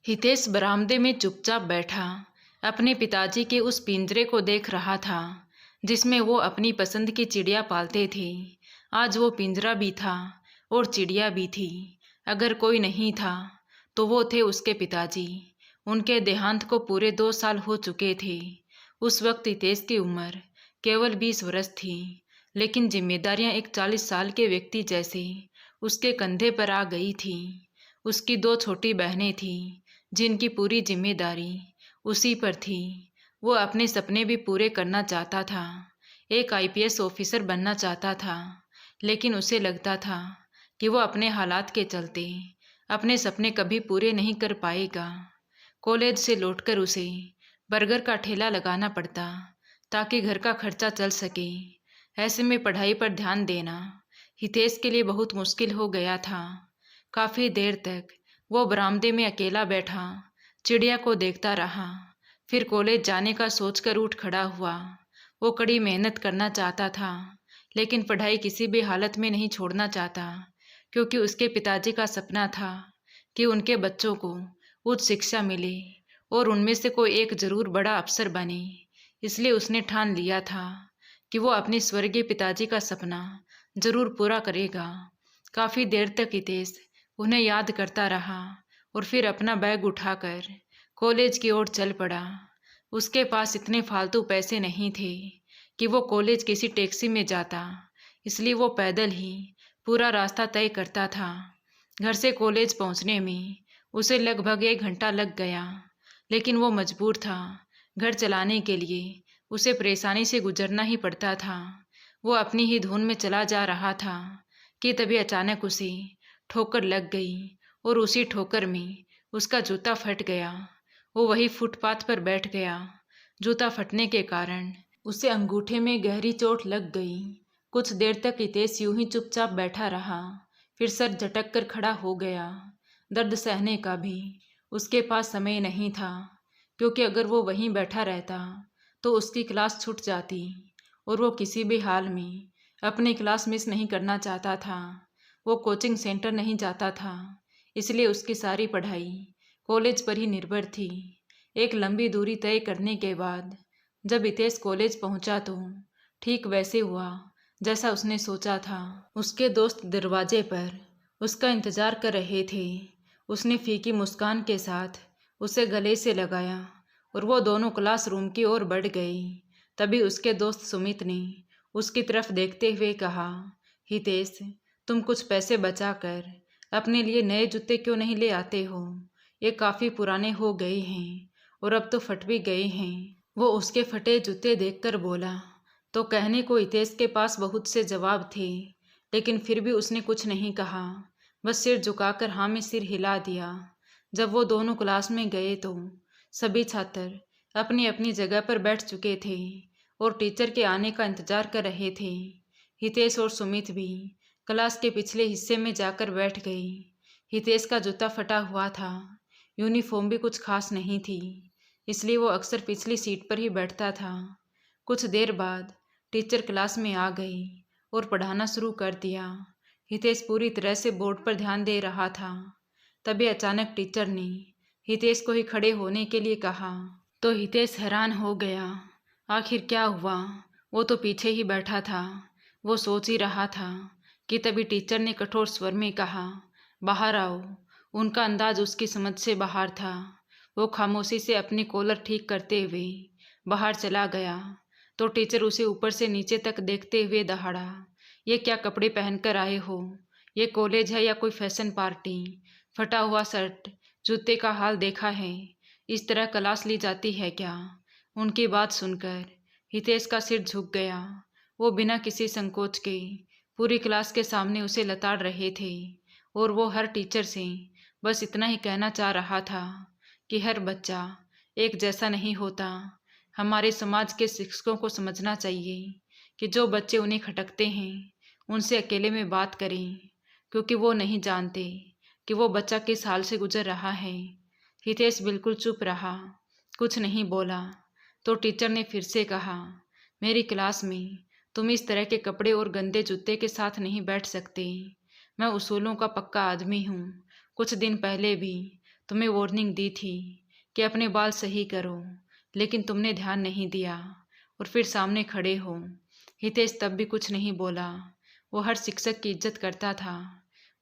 हितेश बरामदे में चुपचाप बैठा अपने पिताजी के उस पिंजरे को देख रहा था जिसमें वो अपनी पसंद की चिड़िया पालते थे। आज वो पिंजरा भी था और चिड़िया भी थी। अगर कोई नहीं था तो वो थे उसके पिताजी। उनके देहांत को पूरे 2 साल हो चुके थे। उस वक्त हितेश की उम्र केवल 20 वर्ष थी, लेकिन जिम्मेदारियां एक 40 साल के व्यक्ति जैसे उसके कंधे पर आ गई थी। उसकी 2 छोटी बहनें थीं जिनकी पूरी जिम्मेदारी उसी पर थी। वो अपने सपने भी पूरे करना चाहता था। एक आईपीएस ऑफिसर बनना चाहता था, लेकिन उसे लगता था कि वो अपने हालात के चलते अपने सपने कभी पूरे नहीं कर पाएगा। कॉलेज से लौटकर उसे बर्गर का ठेला लगाना पड़ता ताकि घर का खर्चा चल सके। ऐसे में पढ़ाई पर ध्यान देना हितेश के लिए बहुत मुश्किल हो गया था। काफ़ी देर तक वो बरामदे में अकेला बैठा चिड़िया को देखता रहा। फिर कॉलेज जाने का सोचकर उठ खड़ा हुआ। वो कड़ी मेहनत करना चाहता था, लेकिन पढ़ाई किसी भी हालत में नहीं छोड़ना चाहता, क्योंकि उसके पिताजी का सपना था कि उनके बच्चों को उच्च शिक्षा मिले और उनमें से कोई एक जरूर बड़ा अफसर बने। इसलिए उसने ठान लिया था कि वो अपने स्वर्गीय पिताजी का सपना जरूर पूरा करेगा। काफ़ी देर तक हितेश उन्हें याद करता रहा और फिर अपना बैग उठाकर कॉलेज की ओर चल पड़ा। उसके पास इतने फालतू पैसे नहीं थे कि वो कॉलेज किसी टैक्सी में जाता, इसलिए वो पैदल ही पूरा रास्ता तय करता था। घर से कॉलेज पहुंचने में उसे लगभग 1 घंटा लग गया, लेकिन वो मजबूर था। घर चलाने के लिए उसे परेशानी से गुजरना ही पड़ता था। वो अपनी ही धुन में चला जा रहा था कि तभी अचानक उसे ठोकर लग गई और उसी ठोकर में उसका जूता फट गया। वो वही फुटपाथ पर बैठ गया। जूता फटने के कारण उसे अंगूठे में गहरी चोट लग गई। कुछ देर तक हितेश यूं ही चुपचाप बैठा रहा, फिर सर झटक कर खड़ा हो गया। दर्द सहने का भी उसके पास समय नहीं था, क्योंकि अगर वो वहीं बैठा रहता तो उसकी क्लास छूट जाती और वो किसी भी हाल में अपनी क्लास मिस नहीं करना चाहता था। वो कोचिंग सेंटर नहीं जाता था, इसलिए उसकी सारी पढ़ाई कॉलेज पर ही निर्भर थी। एक लंबी दूरी तय करने के बाद जब हितेश कॉलेज पहुंचा तो ठीक वैसे हुआ जैसा उसने सोचा था। उसके दोस्त दरवाजे पर उसका इंतजार कर रहे थे। उसने फीकी मुस्कान के साथ उसे गले से लगाया और वो दोनों क्लासरूम की ओर बढ़ गई। तभी उसके दोस्त सुमित ने उसकी तरफ देखते हुए कहा, हितेश, तुम कुछ पैसे बचाकर अपने लिए नए जूते क्यों नहीं ले आते हो? ये काफ़ी पुराने हो गए हैं और अब तो फट भी गए हैं। वो उसके फटे जूते देखकर बोला। तो कहने को हितेश के पास बहुत से जवाब थे, लेकिन फिर भी उसने कुछ नहीं कहा, बस सिर झुकाकर हाँ में सिर हिला दिया। जब वो दोनों क्लास में गए तो सभी छात्र अपनी अपनी जगह पर बैठ चुके थे और टीचर के आने का इंतजार कर रहे थे। हितेश और सुमित भी क्लास के पिछले हिस्से में जाकर बैठ गई। हितेश का जूता फटा हुआ था, यूनिफॉर्म भी कुछ खास नहीं थी, इसलिए वो अक्सर पिछली सीट पर ही बैठता था। कुछ देर बाद टीचर क्लास में आ गई और पढ़ाना शुरू कर दिया। हितेश पूरी तरह से बोर्ड पर ध्यान दे रहा था। तभी अचानक टीचर ने हितेश को ही खड़े होने के लिए कहा। तो हितेश हैरान हो गया, आखिर क्या हुआ? वो तो पीछे ही बैठा था। वो सोच ही रहा था कि तभी टीचर ने कठोर स्वर में कहा, बाहर आओ। उनका अंदाज उसकी समझ से बाहर था। वो खामोशी से अपनी कॉलर ठीक करते हुए बाहर चला गया तो टीचर उसे ऊपर से नीचे तक देखते हुए दहाड़ा, ये क्या कपड़े पहनकर आए हो? ये कॉलेज है या कोई फैशन पार्टी? फटा हुआ शर्ट, जूते का हाल देखा है? इस तरह क्लास ली जाती है क्या? उनकी बात सुनकर हितेश का सिर झुक गया। वो बिना किसी संकोच के पूरी क्लास के सामने उसे लताड़ रहे थे और वो हर टीचर से बस इतना ही कहना चाह रहा था कि हर बच्चा एक जैसा नहीं होता। हमारे समाज के शिक्षकों को समझना चाहिए कि जो बच्चे उन्हें खटकते हैं उनसे अकेले में बात करें, क्योंकि वो नहीं जानते कि वो बच्चा किस हाल से गुजर रहा है। हितेश बिल्कुल चुप रहा, कुछ नहीं बोला। तो टीचर ने फिर से कहा, मेरी क्लास में तुम इस तरह के कपड़े और गंदे जूते के साथ नहीं बैठ सकते। मैं उसूलों का पक्का आदमी हूँ। कुछ दिन पहले भी तुम्हें वार्निंग दी थी कि अपने बाल सही करो, लेकिन तुमने ध्यान नहीं दिया और फिर सामने खड़े हो। हितेश तब भी कुछ नहीं बोला। वो हर शिक्षक की इज्जत करता था।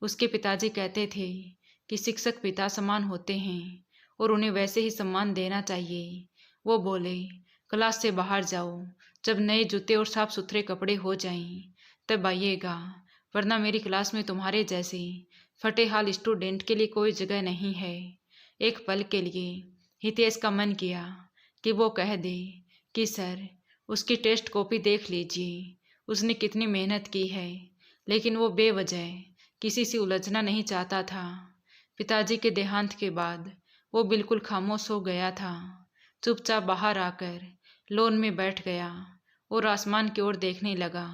उसके पिताजी कहते थे कि शिक्षक पिता समान होते हैं और उन्हें वैसे ही सम्मान देना चाहिए। वो बोले, क्लास से बाहर जाओ, जब नए जूते और साफ सुथरे कपड़े हो जाएं तब आइएगा, वरना मेरी क्लास में तुम्हारे जैसे फटे हाल स्टूडेंट के लिए कोई जगह नहीं है। एक पल के लिए हितेश का मन किया कि वो कह दे कि सर, उसकी टेस्ट कॉपी देख लीजिए, उसने कितनी मेहनत की है, लेकिन वो बेवजह किसी से उलझना नहीं चाहता था। पिताजी के देहांत के बाद वो बिल्कुल खामोश हो गया था। चुपचाप बाहर आकर लॉन में बैठ गया और आसमान की ओर देखने लगा।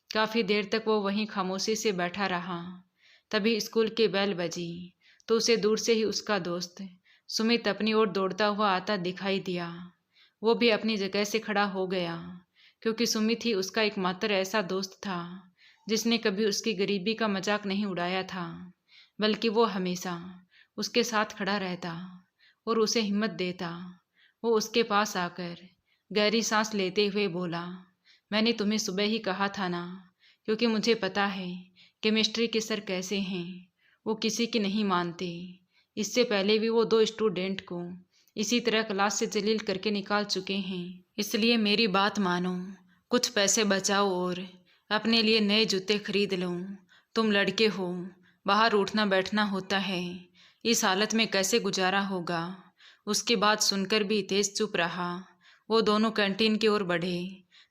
काफी देर तक वो वहीं खामोशी से बैठा रहा। तभी स्कूल की बेल बजी तो उसे दूर से ही उसका दोस्त सुमित अपनी ओर दौड़ता हुआ आता दिखाई दिया। वो भी अपनी जगह से खड़ा हो गया, क्योंकि सुमित ही उसका एकमात्र ऐसा दोस्त था जिसने कभी उसकी गरीबी का मजाक नहीं उड़ाया था, बल्कि वो हमेशा उसके साथ खड़ा रहता और उसे हिम्मत देता। वो उसके पास आकर गहरी सांस लेते हुए बोला, मैंने तुम्हें सुबह ही कहा था ना, क्योंकि मुझे पता है केमिस्ट्री के सर कैसे हैं, वो किसी की नहीं मानते। इससे पहले भी वो 2 स्टूडेंट को इसी तरह क्लास से जलील करके निकाल चुके हैं। इसलिए मेरी बात मानो, कुछ पैसे बचाओ और अपने लिए नए जूते खरीद लो। तुम लड़के हो, बाहर उठना बैठना होता है, इस हालत में कैसे गुजारा होगा। उसकी बात सुनकर भी हितेश चुप रहा। वो दोनों कैंटीन की ओर बढ़े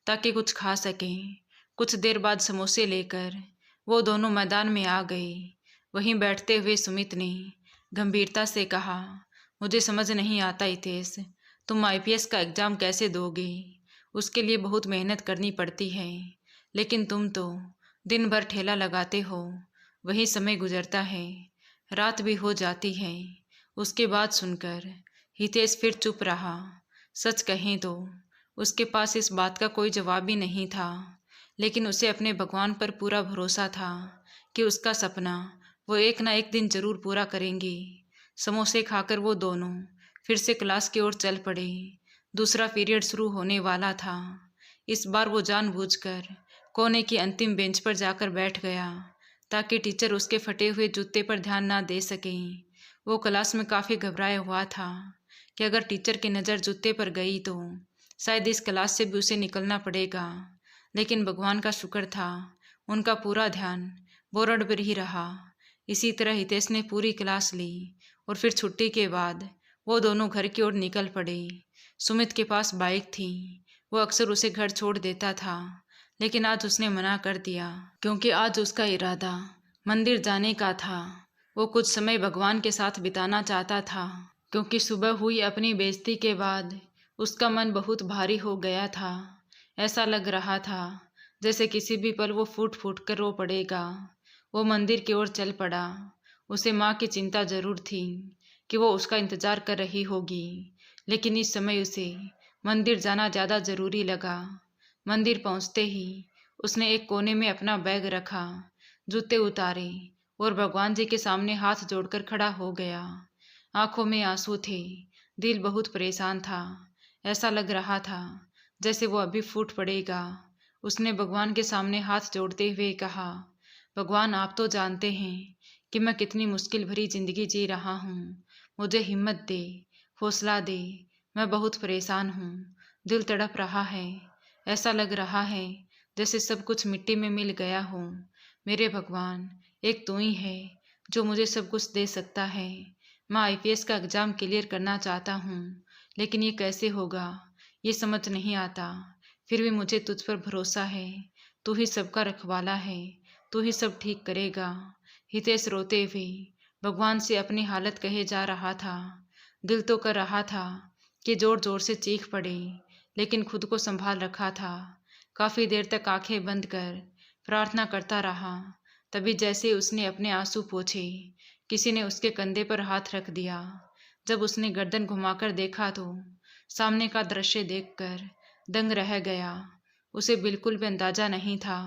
ताकि कुछ खा सकें। कुछ देर बाद समोसे लेकर वो दोनों मैदान में आ गए। वहीं बैठते हुए सुमित ने गंभीरता से कहा, मुझे समझ नहीं आता हितेश, तुम आईपीएस का एग्ज़ाम कैसे दोगे। उसके लिए बहुत मेहनत करनी पड़ती है, लेकिन तुम तो दिन भर ठेला लगाते हो, वही समय गुजरता है, रात भी हो जाती है। उसके बाद सुनकर हितेश फिर चुप रहा। सच कहें तो उसके पास इस बात का कोई जवाब ही नहीं था, लेकिन उसे अपने भगवान पर पूरा भरोसा था कि उसका सपना वो एक ना एक दिन जरूर पूरा करेंगे। समोसे खाकर वो दोनों फिर से क्लास की ओर चल पड़े। दूसरा पीरियड शुरू होने वाला था। इस बार वो जानबूझकर कोने की अंतिम बेंच पर जाकर बैठ गया ताकि टीचर उसके फटे हुए जूते पर ध्यान ना दे सकें। वो क्लास में काफ़ी घबराया हुआ था कि अगर टीचर की नज़र जूते पर गई तो शायद इस क्लास से भी उसे निकलना पड़ेगा। लेकिन भगवान का शुक्र था, उनका पूरा ध्यान बोर्ड पर ही रहा। इसी तरह हितेश ने पूरी क्लास ली और फिर छुट्टी के बाद वो दोनों घर की ओर निकल पड़े। सुमित के पास बाइक थी, वो अक्सर उसे घर छोड़ देता था, लेकिन आज उसने मना कर दिया क्योंकि आज उसका इरादा मंदिर जाने का था। वो कुछ समय भगवान के साथ बिताना चाहता था, क्योंकि सुबह हुई अपनी बेइज्जती के बाद उसका मन बहुत भारी हो गया था। ऐसा लग रहा था जैसे किसी भी पल वो फूट फूट कर रो पड़ेगा। वो मंदिर की ओर चल पड़ा। उसे माँ की चिंता जरूर थी कि वो उसका इंतजार कर रही होगी, लेकिन इस समय उसे मंदिर जाना ज़्यादा ज़रूरी लगा। मंदिर पहुँचते ही उसने एक कोने में अपना बैग रखा, जूते उतारे और भगवान जी के सामने हाथ जोड़कर खड़ा हो गया। आंखों में आंसू थे, दिल बहुत परेशान था। ऐसा लग रहा था जैसे वो अभी फूट पड़ेगा। उसने भगवान के सामने हाथ जोड़ते हुए कहा, भगवान, आप तो जानते हैं कि मैं कितनी मुश्किल भरी जिंदगी जी रहा हूँ। मुझे हिम्मत दे, हौसला दे। मैं बहुत परेशान हूँ, दिल तड़प रहा है। ऐसा लग रहा है जैसे सब कुछ मिट्टी में मिल गया हो। मेरे भगवान, एक तू ही है जो मुझे सब कुछ दे सकता है। मैं आईपीएस का एग्ज़ाम क्लियर करना चाहता हूँ, लेकिन ये कैसे होगा ये समझ नहीं आता। फिर भी मुझे तुझ पर भरोसा है। तू ही सबका रखवाला है, तू ही सब ठीक करेगा। हितेश रोते हुए भगवान से अपनी हालत कहे जा रहा था। दिल तो कर रहा था कि जोर जोर से चीख पड़े, लेकिन खुद को संभाल रखा था। काफ़ी देर तक आंखें बंद कर प्रार्थना करता रहा। तभी जैसे उसने अपने आंसू पोंछे, किसी ने उसके कंधे पर हाथ रख दिया। जब उसने गर्दन घुमाकर देखा तो सामने का दृश्य देखकर दंग रह गया। उसे बिल्कुल भी अंदाजा नहीं था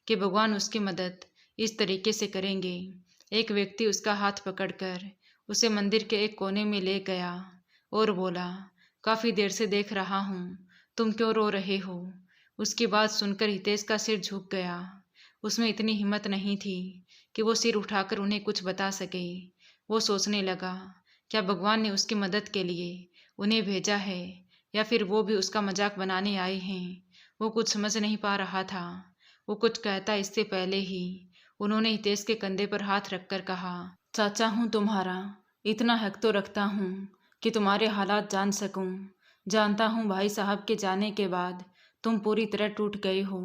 कि भगवान उसकी मदद इस तरीके से करेंगे। एक व्यक्ति उसका हाथ पकड़कर उसे मंदिर के एक कोने में ले गया और बोला, काफी देर से देख रहा हूँ, तुम क्यों रो रहे हो? उसकी बात सुनकर हितेश का सिर झुक गया। उसमें इतनी हिम्मत नहीं थी कि वो सिर उठाकर उन्हें कुछ बता सके। वो सोचने लगा, क्या भगवान ने उसकी मदद के लिए उन्हें भेजा है या फिर वो भी उसका मजाक बनाने आए हैं? वो कुछ समझ नहीं पा रहा था। वो कुछ कहता इससे पहले ही उन्होंने हितेश के कंधे पर हाथ रखकर कहा, चाचा हूँ तुम्हारा, इतना हक तो रखता हूँ कि तुम्हारे हालात जान सकूं। जानता हूँ भाई साहब के जाने के बाद तुम पूरी तरह टूट गए हो।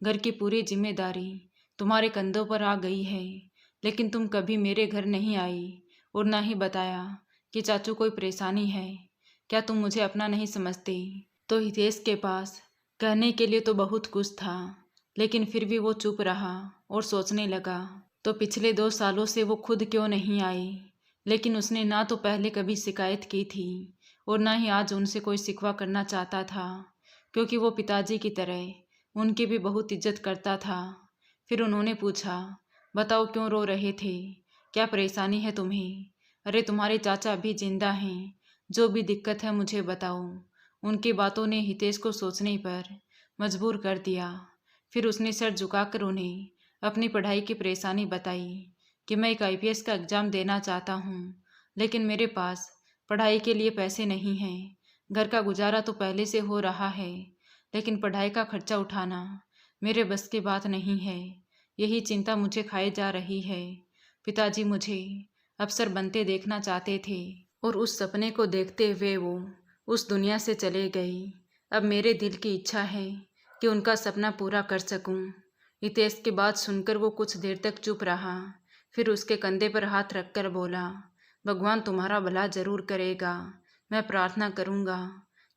घर की पूरी जिम्मेदारी तुम्हारे कंधों पर आ गई है, लेकिन तुम कभी मेरे घर नहीं आई और ना ही बताया कि चाचू कोई परेशानी है। क्या तुम मुझे अपना नहीं समझते? तो हितेश के पास कहने के लिए तो बहुत कुछ था, लेकिन फिर भी वो चुप रहा और सोचने लगा, तो पिछले 2 सालों से वो खुद क्यों नहीं आई? लेकिन उसने ना तो पहले कभी शिकायत की थी और ना ही आज उनसे कोई शिकवा करना चाहता था, क्योंकि वो पिताजी की तरह उनकी भी बहुत इज्जत करता था। फिर उन्होंने पूछा, बताओ क्यों रो रहे थे? क्या परेशानी है तुम्हें? अरे तुम्हारे चाचा अभी जिंदा हैं, जो भी दिक्कत है मुझे बताओ। उनकी बातों ने हितेश को सोचने पर मजबूर कर दिया। फिर उसने सर झुकाकर उन्हें अपनी पढ़ाई की परेशानी बताई कि मैं एक आईपीएस का एग्ज़ाम देना चाहता हूँ, लेकिन मेरे पास पढ़ाई के लिए पैसे नहीं हैं। घर का गुजारा तो पहले से हो रहा है, लेकिन पढ़ाई का खर्चा उठाना मेरे बस की बात नहीं है। यही चिंता मुझे खाए जा रही है। पिताजी मुझे अफसर बनते देखना चाहते थे और उस सपने को देखते हुए वो उस दुनिया से चले गए। अब मेरे दिल की इच्छा है कि उनका सपना पूरा कर सकूं। हितेश की बात सुनकर वो कुछ देर तक चुप रहा। फिर उसके कंधे पर हाथ रखकर बोला, भगवान तुम्हारा भला जरूर करेगा। मैं प्रार्थना करूंगा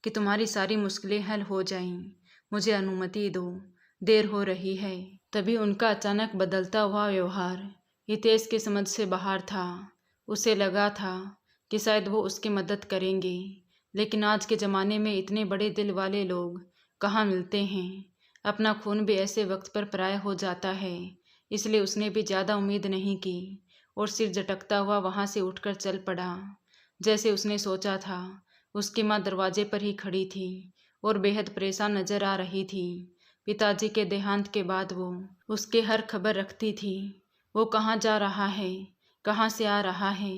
कि तुम्हारी सारी मुश्किलें हल हो जाएं। मुझे अनुमति दो, देर हो रही है। तभी उनका अचानक बदलता हुआ व्यवहार हितेश की समझ से बाहर था। उसे लगा था कि शायद वो उसकी मदद करेंगे, लेकिन आज के ज़माने में इतने बड़े दिल वाले लोग कहाँ मिलते हैं। अपना खून भी ऐसे वक्त पर पराया हो जाता है, इसलिए उसने भी ज़्यादा उम्मीद नहीं की और सिर झटकता हुआ वहाँ से उठकर चल पड़ा। जैसे उसने सोचा था, उसकी माँ दरवाजे पर ही खड़ी थी और बेहद परेशान नजर आ रही थी। पिताजी के देहांत के बाद वो उसके हर खबर रखती थी। वो कहाँ जा रहा है, कहाँ से आ रहा है,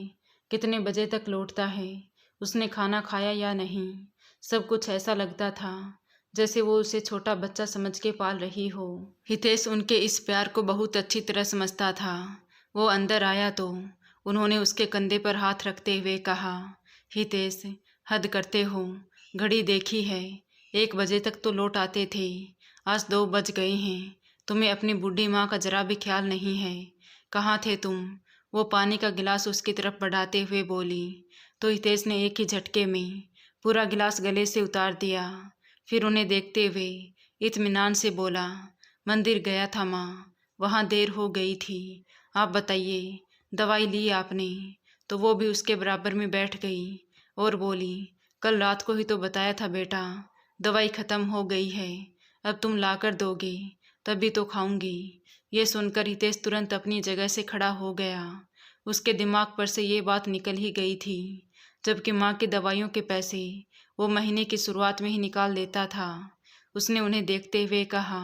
कितने बजे तक लौटता है, उसने खाना खाया या नहीं। सब कुछ ऐसा लगता था जैसे वो उसे छोटा बच्चा समझ के पाल रही हो। हितेश उनके इस प्यार को बहुत अच्छी तरह समझता था। वो अंदर आया तो उन्होंने उसके कंधे पर हाथ रखते हुए कहा, हितेश हद करते हो, घड़ी देखी है, 1 बजे तक तो लौट आते थे, आज 2 बज गए हैं। तुम्हें अपनी बूढ़ी माँ का जरा भी ख्याल नहीं है। कहाँ थे तुम? वो पानी का गिलास उसकी तरफ बढ़ाते हुए बोली, तो हितेश ने एक ही झटके में पूरा गिलास गले से उतार दिया। फिर उन्हें देखते हुए इत्मीनान से बोला, मंदिर गया था माँ, वहाँ देर हो गई थी। आप बताइए, दवाई ली आपने? तो वो भी उसके बराबर में बैठ गई और बोली, कल रात को ही तो बताया था बेटा, दवाई ख़त्म हो गई है, अब तुम ला कर दोगे तभी तो खाऊंगी। ये सुनकर हितेश तुरंत अपनी जगह से खड़ा हो गया। उसके दिमाग पर से ये बात निकल ही गई थी, जबकि माँ की दवाइयों के पैसे वो महीने की शुरुआत में ही निकाल देता था। उसने उन्हें देखते हुए कहा,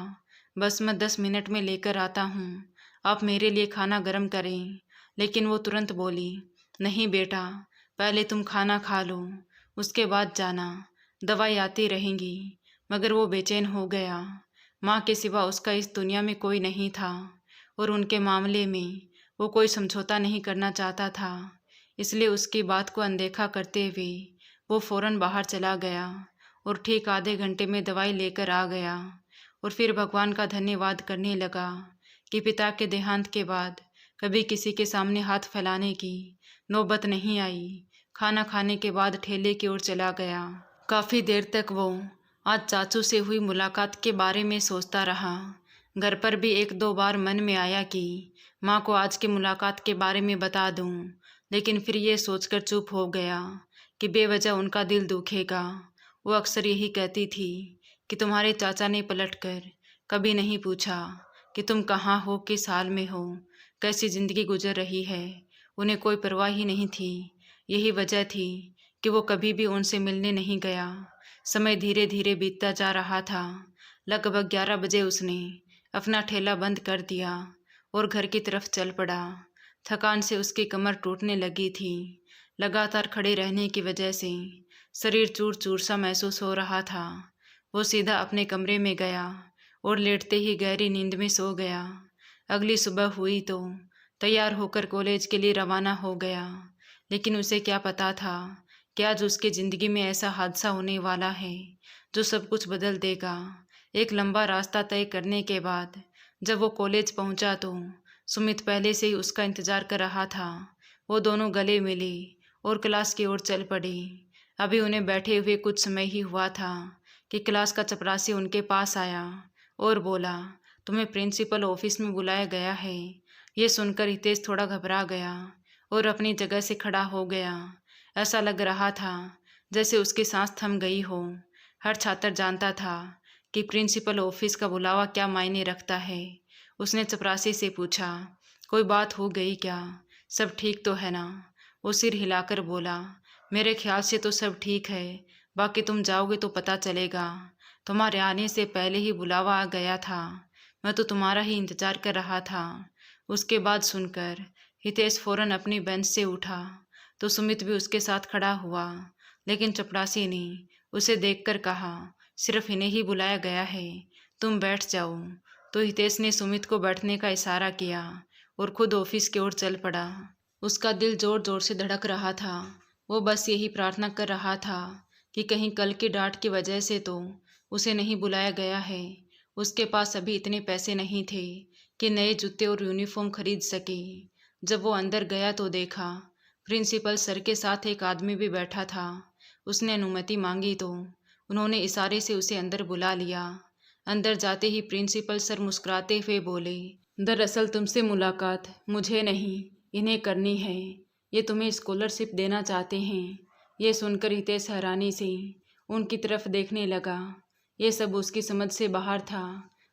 बस मैं 10 मिनट में लेकर आता हूँ, आप मेरे लिए खाना गर्म करें। लेकिन वो तुरंत बोली, नहीं बेटा, पहले तुम खाना खा लो, उसके बाद जाना, दवाई आती रहेंगी। मगर वो बेचैन हो गया। माँ के सिवा उसका इस दुनिया में कोई नहीं था और उनके मामले में वो कोई समझौता नहीं करना चाहता था। इसलिए उसकी बात को अनदेखा करते हुए वो फौरन बाहर चला गया और ठीक आधे घंटे में दवाई लेकर आ गया। और फिर भगवान का धन्यवाद करने लगा कि पिता के देहांत के बाद कभी किसी के सामने हाथ फैलाने की नौबत नहीं आई। खाना खाने के बाद ठेले की ओर चला गया। काफ़ी देर तक वो आज चाचू से हुई मुलाकात के बारे में सोचता रहा। घर पर भी 1-2 बार मन में आया कि माँ को आज की मुलाकात के बारे में बता दूँ, लेकिन फिर ये सोचकर चुप हो गया कि बेवजह उनका दिल दुखेगा। वो अक्सर यही कहती थी कि तुम्हारे चाचा ने पलटकर कभी नहीं पूछा कि तुम कहाँ हो, किस हाल में हो, कैसी ज़िंदगी गुजर रही है। उन्हें कोई परवाह ही नहीं थी। यही वजह थी कि वो कभी भी उनसे मिलने नहीं गया। समय धीरे धीरे बीतता जा रहा था। लगभग 11 बजे उसने अपना ठेला बंद कर दिया और घर की तरफ चल पड़ा। थकान से उसकी कमर टूटने लगी थी। लगातार खड़े रहने की वजह से शरीर चूर चूर सा महसूस हो रहा था। वो सीधा अपने कमरे में गया और लेटते ही गहरी नींद में सो गया। अगली सुबह हुई तो तैयार होकर कॉलेज के लिए रवाना हो गया। लेकिन उसे क्या पता था कि आज उसकी ज़िंदगी में ऐसा हादसा होने वाला है जो सब कुछ बदल देगा। एक लंबा रास्ता तय करने के बाद जब वो कॉलेज पहुंचा तो सुमित पहले से ही उसका इंतज़ार कर रहा था। वो दोनों गले मिले और क्लास की ओर चल पड़े। अभी उन्हें बैठे हुए कुछ समय ही हुआ था कि क्लास का चपरासी उनके पास आया और बोला, तुम्हें प्रिंसिपल ऑफिस में बुलाया गया है। ये सुनकर हितेश थोड़ा घबरा गया और अपनी जगह से खड़ा हो गया। ऐसा लग रहा था जैसे उसकी सांस थम गई हो। हर छात्र जानता था कि प्रिंसिपल ऑफिस का बुलावा क्या मायने रखता है। उसने चपरासी से पूछा, कोई बात हो गई क्या? सब ठीक तो है ना? वो सिर हिलाकर बोला, मेरे ख्याल से तो सब ठीक है, बाकी तुम जाओगे तो पता चलेगा। तुम्हारे आने से पहले ही बुलावा आ गया था। मैं तो तुम्हारा ही इंतजार कर रहा था। उसके बाद सुनकर हितेश फौरन अपनी बेंच से उठा तो सुमित भी उसके साथ खड़ा हुआ। लेकिन चपरासी ने उसे देखकर कहा, सिर्फ इन्हें ही बुलाया गया है, तुम बैठ जाओ। तो हितेश ने सुमित को बैठने का इशारा किया और खुद ऑफिस की ओर चल पड़ा। उसका दिल जोर जोर से धड़क रहा था। वो बस यही प्रार्थना कर रहा था कि कहीं कल की डांट की वजह से तो उसे नहीं बुलाया गया है। उसके पास अभी इतने पैसे नहीं थे कि नए जूते और यूनिफॉर्म खरीद सके। जब वो अंदर गया तो देखा प्रिंसिपल सर के साथ एक आदमी भी बैठा था। उसने अनुमति मांगी तो उन्होंने इशारे से उसे अंदर बुला लिया। अंदर जाते ही प्रिंसिपल सर मुस्कुराते हुए बोले, दरअसल तुमसे मुलाकात मुझे नहीं, इन्हें करनी है। ये तुम्हें स्कॉलरशिप देना चाहते हैं। ये सुनकर हितेश हैरानी से उनकी तरफ देखने लगा। ये सब उसकी समझ से बाहर था।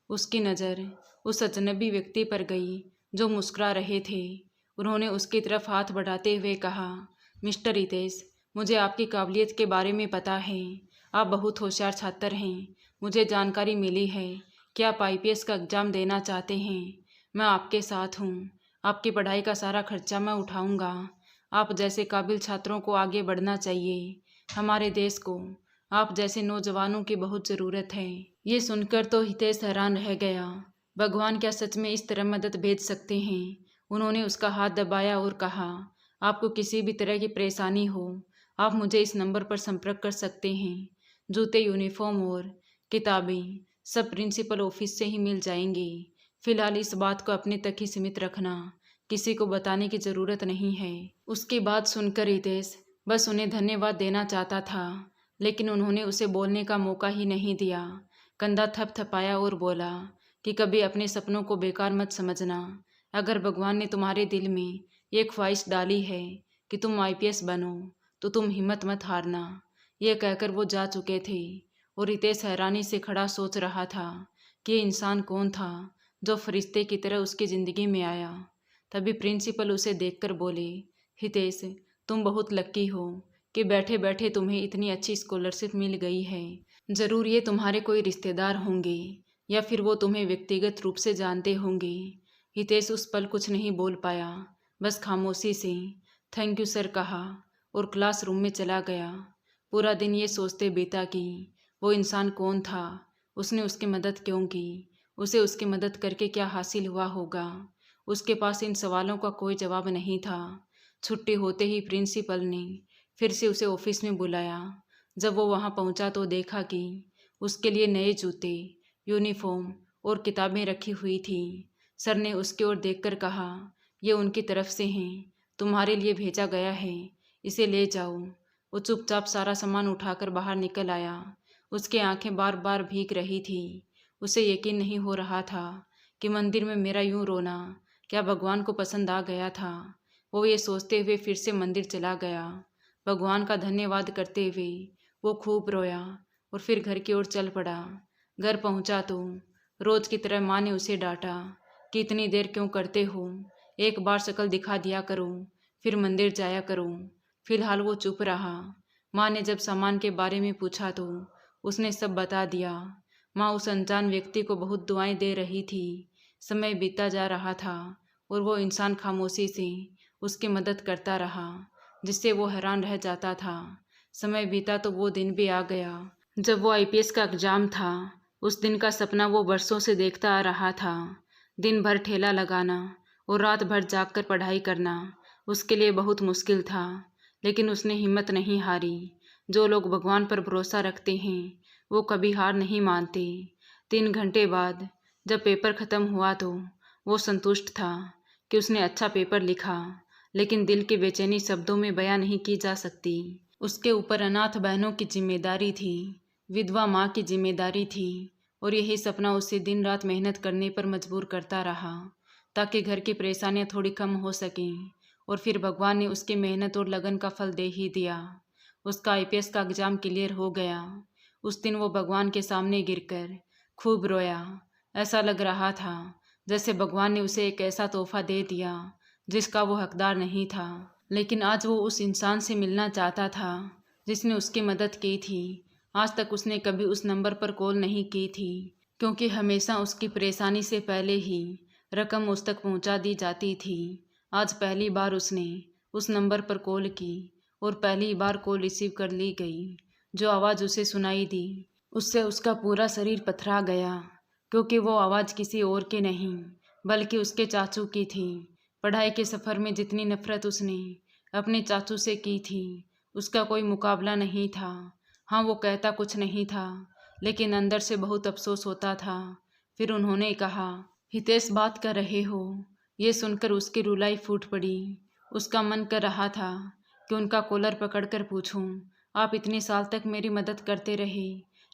उसकी नज़र उस अजनबी व्यक्ति पर गई जो मुस्कुरा रहे थे। उन्होंने उसकी तरफ हाथ बढ़ाते हुए कहा, मिस्टर हितेश, मुझे आपकी काबिलियत के बारे में पता है। आप बहुत होशियार छात्र हैं। मुझे जानकारी मिली है कि आप आईपीएस का एग्ज़ाम देना चाहते हैं। मैं आपके साथ हूँ। आपकी पढ़ाई का सारा खर्चा मैं उठाऊँगा। आप जैसे काबिल छात्रों को आगे बढ़ना चाहिए। हमारे देश को आप जैसे नौजवानों की बहुत ज़रूरत है। ये सुनकर तो हितेश हैरान रह गया। भगवान क्या सच में इस तरह मदद भेज सकते हैं? उन्होंने उसका हाथ दबाया और कहा, आपको किसी भी तरह की परेशानी हो, आप मुझे इस नंबर पर संपर्क कर सकते हैं। जूते, यूनिफॉर्म और किताबें सब प्रिंसिपल ऑफिस से ही मिल जाएंगी। फिलहाल इस बात को अपने तक ही सीमित रखना, किसी को बताने की ज़रूरत नहीं है। उसकी बात सुनकर हितेश बस उन्हें धन्यवाद देना चाहता था, लेकिन उन्होंने उसे बोलने का मौका ही नहीं दिया। कंधा थपथपाया और बोला कि कभी अपने सपनों को बेकार मत समझना। अगर भगवान ने तुम्हारे दिल में एक ख्वाहिश डाली है कि तुम आईपीएस बनो तो तुम हिम्मत मत हारना। यह कहकर वो जा चुके थे और हितेश हैरानी से खड़ा सोच रहा था कि ये इंसान कौन था जो फरिश्ते की तरह उसकी ज़िंदगी में आया। तभी प्रिंसिपल उसे देखकर बोले, हितेश, तुम बहुत लक्की हो कि बैठे बैठे तुम्हें इतनी अच्छी स्कॉलरशिप मिल गई है। ज़रूर ये तुम्हारे कोई रिश्तेदार होंगे या फिर वो तुम्हें व्यक्तिगत रूप से जानते होंगे। हितेश उस पल कुछ नहीं बोल पाया, बस खामोशी से थैंक यू सर कहा और क्लासरूम में चला गया। पूरा दिन ये सोचते बीता कि वो इंसान कौन था, उसने उसकी मदद क्यों की, उसे उसकी मदद करके क्या हासिल हुआ होगा। उसके पास इन सवालों का कोई जवाब नहीं था। छुट्टी होते ही प्रिंसिपल ने फिर से उसे ऑफिस में बुलाया। जब वो वहाँ पहुँचा तो देखा कि उसके लिए नए जूते, यूनिफॉर्म और किताबें रखी हुई थी। सर ने उसकी ओर देखकर कहा, ये उनकी तरफ से हैं, तुम्हारे लिए भेजा गया है, इसे ले जाओ। वो चुपचाप सारा सामान उठाकर बाहर निकल आया। उसकी आंखें बार बार भीग रही थी। उसे यकीन नहीं हो रहा था कि मंदिर में मेरा यूं रोना क्या भगवान को पसंद आ गया था। वो ये सोचते हुए फिर से मंदिर चला गया। भगवान का धन्यवाद करते हुए वो खूब रोया और फिर घर की ओर चल पड़ा। घर पहुंचा तो रोज की तरह माँ ने उसे डांटा कि इतनी देर क्यों करते हो, एक बार शक्ल दिखा दिया करो। फिर मंदिर जाया करो। फिलहाल वो चुप रहा। माँ ने जब सामान के बारे में पूछा तो उसने सब बता दिया। माँ उस अनजान व्यक्ति को बहुत दुआएं दे रही थी। समय बीतता जा रहा था और वो इंसान खामोशी से उसकी मदद करता रहा, जिससे वो हैरान रह जाता था। समय बीता तो वो दिन भी आ गया जब वो आईपीएस का एग्जाम था। उस दिन का सपना वो बरसों से देखता आ रहा था। दिन भर ठेला लगाना और रात भर जागकर पढ़ाई करना उसके लिए बहुत मुश्किल था, लेकिन उसने हिम्मत नहीं हारी। जो लोग भगवान पर भरोसा रखते हैं वो कभी हार नहीं मानते। 3 घंटे बाद जब पेपर ख़त्म हुआ तो वो संतुष्ट था कि उसने अच्छा पेपर लिखा, लेकिन दिल की बेचैनी शब्दों में बयां नहीं की जा सकती। उसके ऊपर अनाथ बहनों की जिम्मेदारी थी, विधवा माँ की जिम्मेदारी थी, और यही सपना उसे दिन रात मेहनत करने पर मजबूर करता रहा ताकि घर की परेशानियां थोड़ी कम हो सकें। और फिर भगवान ने उसकी मेहनत और लगन का फल दे ही दिया। उसका आईपीएस का एग्ज़ाम क्लियर हो गया। उस दिन वो भगवान के सामने गिरकर खूब रोया। ऐसा लग रहा था जैसे भगवान ने उसे एक ऐसा तोहफा दे दिया जिसका वो हकदार नहीं था। लेकिन आज वो उस इंसान से मिलना चाहता था जिसने उसकी मदद की थी। आज तक उसने कभी उस नंबर पर कॉल नहीं की थी, क्योंकि हमेशा उसकी परेशानी से पहले ही रकम उस तक पहुंचा दी जाती थी। आज पहली बार उसने उस नंबर पर कॉल की और पहली बार कॉल रिसीव कर ली गई। जो आवाज़ उसे सुनाई दी उससे उसका पूरा शरीर पथरा गया, क्योंकि वो आवाज़ किसी और की नहीं बल्कि उसके चाचू की थी। पढ़ाई के सफ़र में जितनी नफ़रत उसने अपने चाचू से की थी उसका कोई मुकाबला नहीं था। हाँ, वो कहता कुछ नहीं था, लेकिन अंदर से बहुत अफसोस होता था। फिर उन्होंने कहा, हितेश बात कर रहे हो? ये सुनकर उसकी रुलाई फूट पड़ी। उसका मन कर रहा था कि उनका कॉलर पकड़कर पूछूं, आप इतने साल तक मेरी मदद करते रहे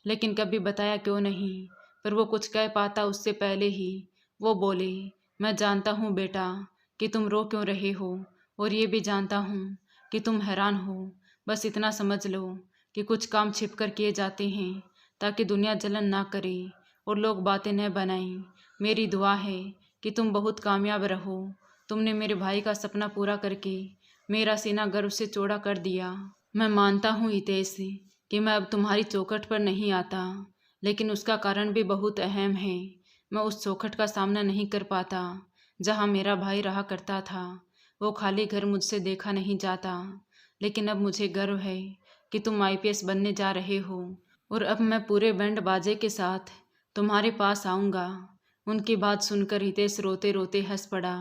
लेकिन कभी बताया क्यों नहीं? पर वो कुछ कह पाता उससे पहले ही वो बोले, मैं जानता हूँ बेटा कि तुम रो क्यों रहे हो, और ये भी जानता हूँ कि तुम हैरान हो। बस इतना समझ लो कि कुछ काम छिप कर किए जाते हैं ताकि दुनिया जलन ना करे और लोग बातें न बनाएं। मेरी दुआ है कि तुम बहुत कामयाब रहो। तुमने मेरे भाई का सपना पूरा करके मेरा सीना गर्व से चौड़ा कर दिया। मैं मानता हूँ हितेश कि मैं अब तुम्हारी चौखट पर नहीं आता, लेकिन उसका कारण भी बहुत अहम है। मैं उस चौखट का सामना नहीं कर पाता जहाँ मेरा भाई रहा करता था। वो खाली घर मुझसे देखा नहीं जाता, लेकिन अब मुझे गर्व है कि तुम आईपीएस बनने जा रहे हो, और अब मैं पूरे बैंड बाजे के साथ तुम्हारे पास आऊँगा। उनकी बात सुनकर हितेश रोते रोते हंस पड़ा।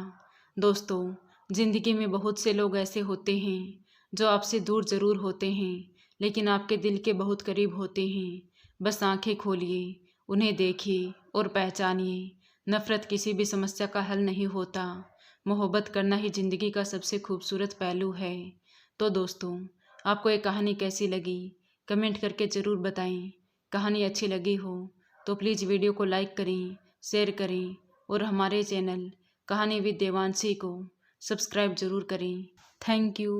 दोस्तों, जिंदगी में बहुत से लोग ऐसे होते हैं जो आपसे दूर ज़रूर होते हैं, लेकिन आपके दिल के बहुत करीब होते हैं। बस आंखें खोलिए, उन्हें देखिए और पहचानिए। नफ़रत किसी भी समस्या का हल नहीं होता। मोहब्बत करना ही ज़िंदगी का सबसे खूबसूरत पहलू है। तो दोस्तों, आपको ये कहानी कैसी लगी कमेंट करके ज़रूर बताएं। कहानी अच्छी लगी हो तो प्लीज़ वीडियो को लाइक करें, शेयर करें, और हमारे चैनल कहानी विद देवांशी को सब्सक्राइब ज़रूर करें। Thank you.